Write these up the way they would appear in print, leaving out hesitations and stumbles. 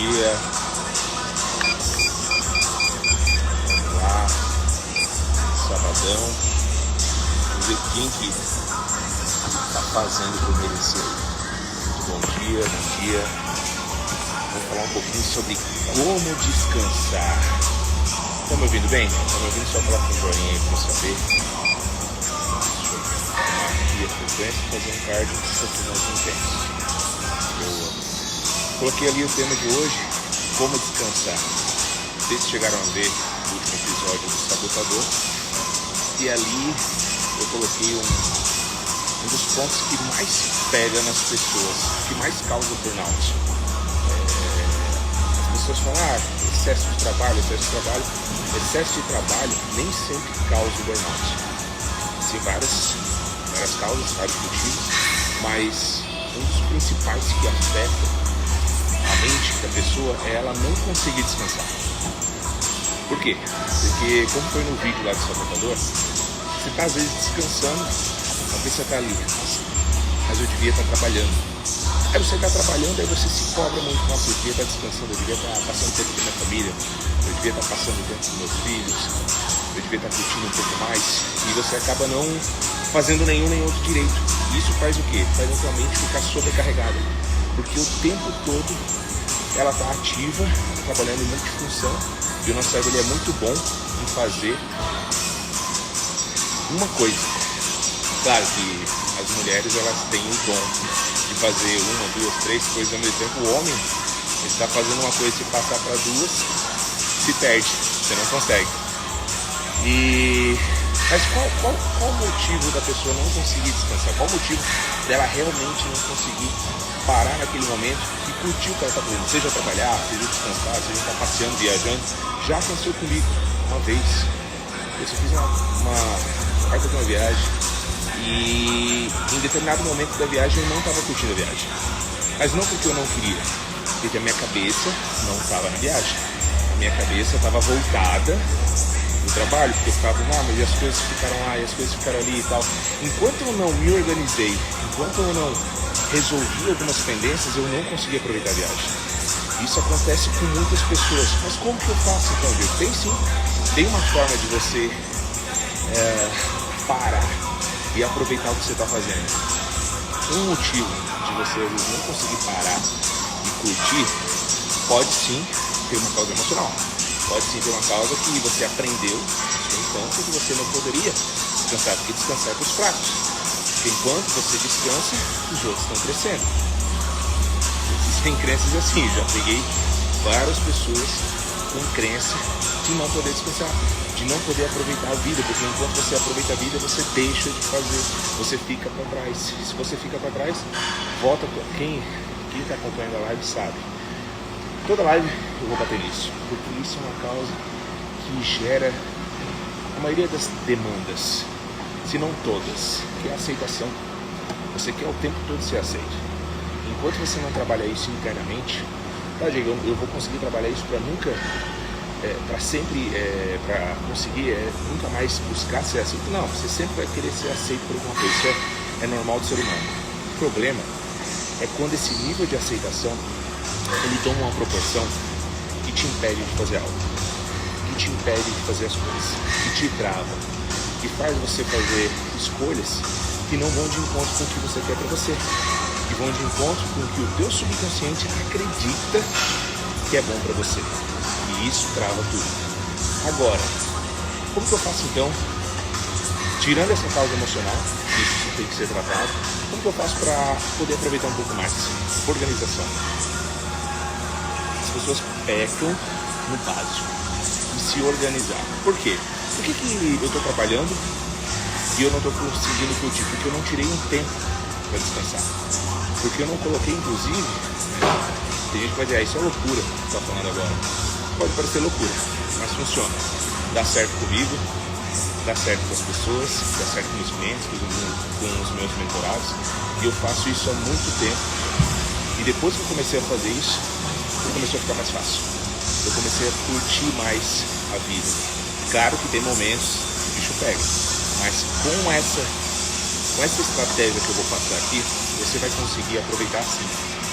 dia. Vamos lá. Sabadão. Vamos ver quem que tá fazendo por merecer. Muito bom dia, bom dia. Vamos falar um pouquinho sobre como descansar. Estão me ouvindo bem? Estão me ouvindo? Só coloca um joinha aí pra eu saber. Deixa eu tomar aqui a frequência e fazer um cardio um pouquinho mais intenso. Boa. Coloquei ali o tema de hoje, como descansar. Vocês chegaram a ver o último episódio do Sabotador. E ali eu coloquei um dos pontos que mais pega nas pessoas, que mais causa burnout. As pessoas falam, excesso de trabalho. Excesso de trabalho nem sempre causa o burnout. Tem várias causas, vários motivos, mas um dos principais que afeta a mente da pessoa é ela não conseguir descansar. Por quê? Porque, como foi no vídeo lá do Sabotador, você está às vezes descansando, a cabeça está ali, mas eu devia estar trabalhando. Aí você está trabalhando, aí você se cobra muito, nossa, eu devia estar descansando, eu devia estar passando tempo com a minha família, eu devia estar passando tempo com meus filhos, eu devia estar curtindo um pouco mais, e você acaba não fazendo nenhum nem outro direito. E isso faz o quê? Faz a sua mente ficar sobrecarregada, porque o tempo todo ela está ativa, trabalhando em multifunção, e o nosso cérebro ele é muito bom em fazer uma coisa. Claro que as mulheres elas têm o dom de fazer uma, duas, três coisas ao mesmo tempo. O homem está fazendo uma coisa, se passar para duas, se perde, você não consegue. Mas qual o motivo da pessoa não conseguir descansar? Qual o motivo dela realmente não conseguir parar naquele momento e curtir o que ela está fazendo? Seja trabalhar, seja descansar, seja estar passeando, viajando. Já aconteceu comigo uma vez. Eu fiz uma viagem e em determinado momento da viagem eu não estava curtindo a viagem. Mas não porque eu não queria, porque a minha cabeça não estava na viagem. A minha cabeça estava voltada no trabalho, porque eu ficava, mas as coisas ficaram lá, e as coisas ficaram ali e tal. Enquanto eu não me organizei, enquanto eu não resolvi algumas pendências, eu não consegui aproveitar a viagem. Isso acontece com muitas pessoas. Mas como que eu faço então, Diego? Tem sim, tem uma forma de você parar e aproveitar o que você está fazendo. Um motivo de você às vezes não conseguir parar e curtir pode sim ter uma causa emocional. Pode sim ter uma causa que você aprendeu na sua infância que você não poderia descansar, porque descansar é para os fracos. Porque enquanto você descansa, os outros estão crescendo. Existem crenças assim, já peguei várias pessoas com crença de não poder descansar, de não poder aproveitar a vida, porque enquanto você aproveita a vida, você deixa de fazer, você fica para trás. E se você fica para trás, volta. Quem está acompanhando a live sabe. Toda live eu vou bater nisso, porque isso é uma causa que gera a maioria das demandas, se não todas, que é a aceitação. Você quer o tempo todo ser aceito. Enquanto você não trabalha isso internamente, Diego, eu vou conseguir trabalhar isso para nunca, para sempre, para conseguir nunca mais buscar ser aceito. Não, você sempre vai querer ser aceito por alguma coisa, isso é normal do ser humano. O problema é quando esse nível de aceitação ele toma uma proporção que te impede de fazer algo, que te impede de fazer as coisas, que te trava, que faz você fazer escolhas que não vão de encontro com o que você quer para você, que vão de encontro com o que o teu subconsciente acredita que é bom para você, e isso trava tudo. Agora, como que eu faço então, tirando essa causa emocional, isso tem que ser tratado, como que eu faço para poder aproveitar um pouco mais? Organização. As pessoas pecam no básico, de se organizar. Por quê? Por que eu estou trabalhando e eu não estou conseguindo curtir? Porque eu não tirei um tempo para descansar. Porque eu não coloquei, inclusive, tem gente que vai dizer, isso é loucura que você está falando agora. Pode parecer loucura, mas funciona. Dá certo comigo, dá certo com as pessoas, dá certo com os clientes, com os meus mentorados. E eu faço isso há muito tempo. E depois que eu comecei a fazer isso, começou a ficar mais fácil. Eu comecei a curtir mais a vida. Claro que tem momentos que o bicho pega, mas com essa estratégia que eu vou passar aqui, você vai conseguir aproveitar sim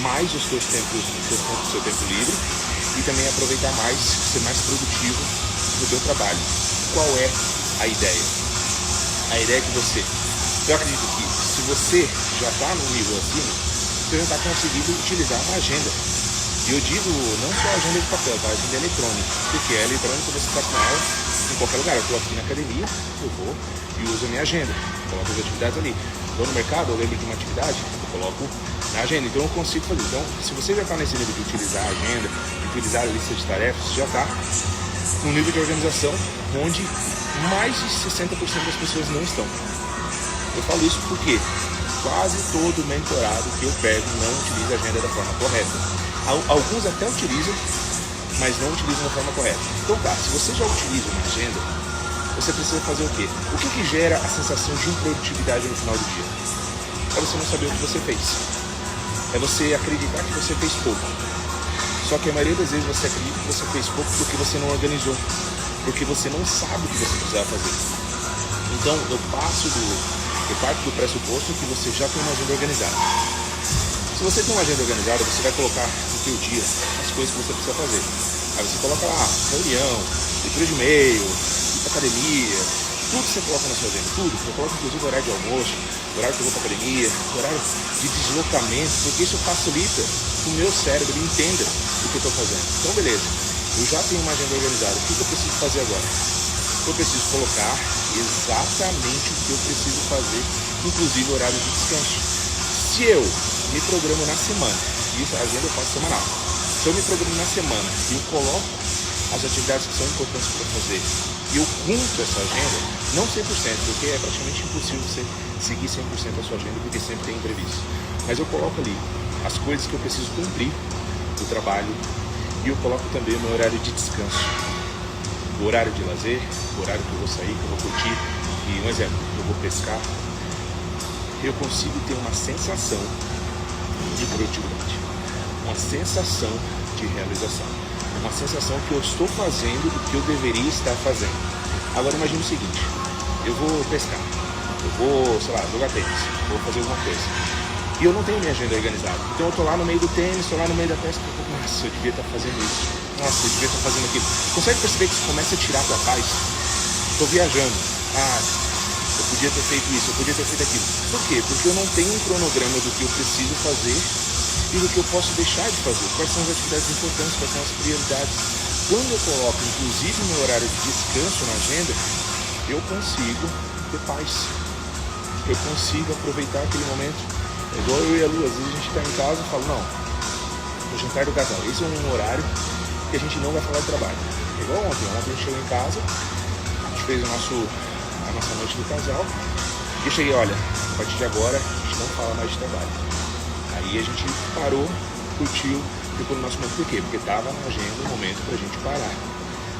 mais os seus tempos, o seu tempo livre e também aproveitar mais, ser mais produtivo no seu trabalho. Qual é a ideia? A ideia é que eu acredito que se você já está no nível acima, você já está conseguindo utilizar uma agenda. E eu digo não só a agenda de papel, tá? A agenda eletrônica. Porque a eletrônica você está com ela em qualquer lugar. Eu estou aqui na academia, eu vou e uso a minha agenda. Coloco as atividades ali. Estou no mercado, eu lembro de uma atividade, eu coloco na agenda. Então eu consigo fazer. Então, se você já está nesse nível de utilizar a agenda, de utilizar a lista de tarefas, você já está num nível de organização onde mais de 60% das pessoas não estão. Eu falo isso porque quase todo mentorado que eu pego não utiliza a agenda da forma correta. Alguns até utilizam, mas não utilizam da forma correta. Então tá, se você já utiliza uma agenda, você precisa fazer o quê? O que gera a sensação de improdutividade no final do dia? É você não saber o que você fez. É você acreditar que você fez pouco. Só que a maioria das vezes você acredita que você fez pouco porque você não organizou. Porque você não sabe o que você precisava fazer. Então eu parto do pressuposto que você já tem uma agenda organizada. Se você tem uma agenda organizada, você vai colocar no seu dia as coisas que você precisa fazer. Aí você coloca lá reunião, leitura de e-mail, ir pra academia, tudo que você coloca na sua agenda, tudo. Eu coloco inclusive o horário de almoço, o horário que eu vou pra academia, o horário de deslocamento, porque isso facilita que o meu cérebro entenda o que eu estou fazendo. Então beleza, eu já tenho uma agenda organizada, o que eu preciso fazer agora? Eu preciso colocar exatamente o que eu preciso fazer, inclusive o horário de descanso. Se eu me programo na semana, isso a agenda eu faço semanal, se eu me programo na semana e eu coloco as atividades que são importantes para fazer e eu cumpro essa agenda, não 100%, porque é praticamente impossível você seguir 100% a sua agenda, porque sempre tem imprevisto, mas eu coloco ali as coisas que eu preciso cumprir do trabalho e eu coloco também o meu horário de descanso, o horário de lazer, o horário que eu vou sair, que eu vou curtir. E um exemplo, eu vou pescar, eu consigo ter uma sensação de produtividade, uma sensação de realização, uma sensação que eu estou fazendo o que eu deveria estar fazendo. Agora imagine o seguinte, eu vou pescar, eu vou, sei lá, jogar tênis, vou fazer alguma coisa, e eu não tenho minha agenda organizada. Então eu tô lá no meio do tênis, tô lá no meio da pesca, nossa, eu devia estar fazendo isso, nossa, eu devia estar fazendo aquilo. Consegue perceber que isso começa a tirar a tua paz? Tô viajando, eu podia ter feito isso, eu podia ter feito aquilo. Por quê? Porque eu não tenho um cronograma do que eu preciso fazer e do que eu posso deixar de fazer. Quais são as atividades importantes, quais são as prioridades. Quando eu coloco, inclusive, meu horário de descanso na agenda, eu consigo ter paz. Eu consigo aproveitar aquele momento. É igual eu e a Lu, às vezes a gente está em casa e fala, não, o jantar do casal, esse é um horário que a gente não vai falar de trabalho. É igual ontem a gente chegou em casa, a gente fez a nossa noite do casal, e eu cheguei, olha, a partir de agora a gente não fala mais de trabalho. Aí a gente parou, curtiu, ficou no nosso momento. Por quê? Porque estava na agenda um momento pra gente parar,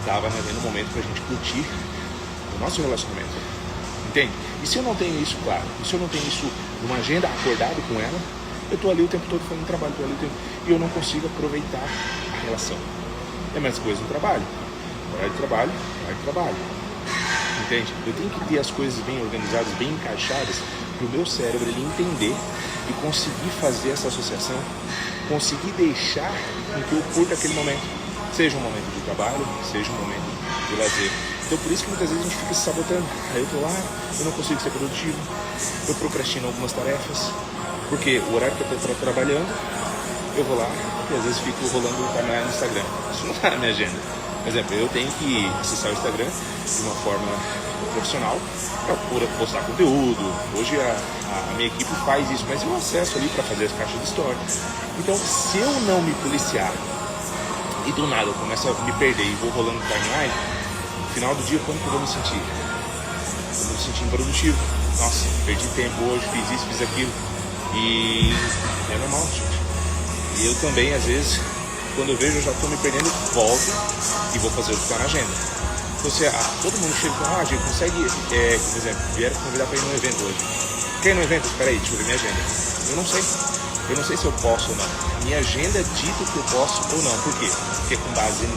estava na agenda um momento pra gente curtir o nosso relacionamento. Entende? E se eu não tenho isso claro, e se eu não tenho isso numa agenda acordado com ela, eu tô ali o tempo todo fazendo trabalho, tô ali o tempo, e eu não consigo aproveitar a relação. É a mesma coisa no trabalho. Horário de trabalho, horário de trabalho. Entende? Eu tenho que ter as coisas bem organizadas, bem encaixadas, para o meu cérebro ele entender e conseguir fazer essa associação, conseguir deixar com que eu curta aquele momento, seja um momento de trabalho, seja um momento de lazer. Então por isso que muitas vezes a gente fica se sabotando. Aí eu tô lá, eu não consigo ser produtivo, eu procrastino algumas tarefas, porque o horário que eu estou trabalhando, eu vou lá e às vezes fico rolando o timeline no Instagram. Isso não está na minha agenda. Por exemplo, eu tenho que acessar o Instagram de uma forma profissional para postar conteúdo. Hoje a minha equipe faz isso, mas eu acesso ali para fazer as caixas de story. Então, se eu não me policiar e do nada eu começo a me perder e vou rolando o timeline, no final do dia, como que eu vou me sentir? Eu vou me sentir improdutivo. Nossa, perdi tempo hoje, fiz isso, fiz aquilo. E é normal, gente. E eu também, às vezes, quando eu vejo, eu já estou me perdendo, volto e vou fazer o que está na agenda. Então, todo mundo chega e fala, gente, consegue, por exemplo, vieram convidar para ir num evento hoje. Quer ir no evento? Espera aí, deixa eu ver minha agenda. Eu não sei. Eu não sei se eu posso ou não. A minha agenda dita que eu posso ou não. Por quê? Porque com base no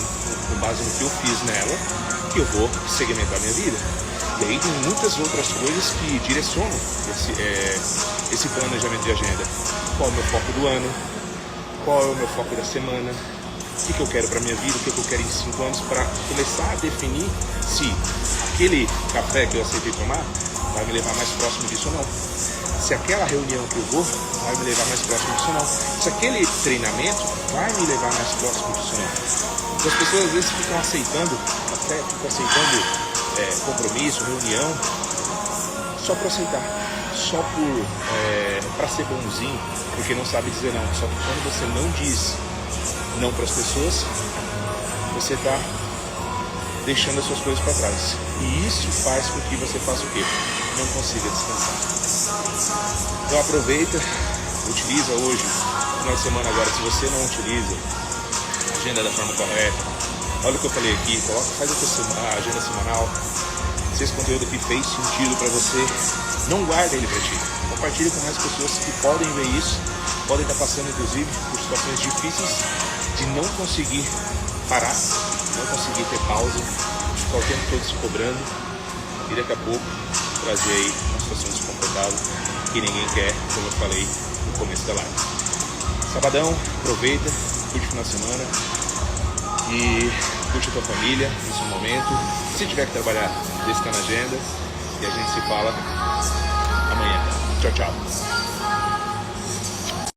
que eu fiz nela, que eu vou segmentar minha vida. E aí tem muitas outras coisas que direcionam esse planejamento de agenda. Qual é o meu foco do ano? Qual é o meu foco da semana? O que eu quero para minha vida? O que eu quero em 5 anos? Para começar a definir se aquele café que eu aceitei tomar vai me levar mais próximo disso ou não. Se aquela reunião que eu vou vai me levar mais próximo disso ou não. Se aquele treinamento vai me levar mais próximo disso ou não. Então, as pessoas às vezes ficam aceitando compromisso, reunião, só para aceitar, só para ser bonzinho, porque não sabe dizer não. Só que quando você não diz não para as pessoas, você está deixando as suas coisas para trás. E isso faz com que você faça o quê? Não consiga descansar. Então aproveita, utiliza hoje, final de semana agora, se você não utiliza a agenda da forma correta, olha o que eu falei aqui, faz a agenda semanal. Se esse conteúdo aqui fez sentido para você, não guarda ele para ti. Compartilhe com mais pessoas que podem ver isso, podem estar passando inclusive por situações difíceis de não conseguir parar, não conseguir ter pausa, ficar o tempo todo se cobrando e daqui a pouco trazer aí uma situação desconfortável que ninguém quer, como eu falei no começo da live. Sabadão, aproveita, curte o final de semana e curte a tua família nesse momento. Se tiver que trabalhar, deixa na agenda e a gente se fala amanhã. Tchau, tchau.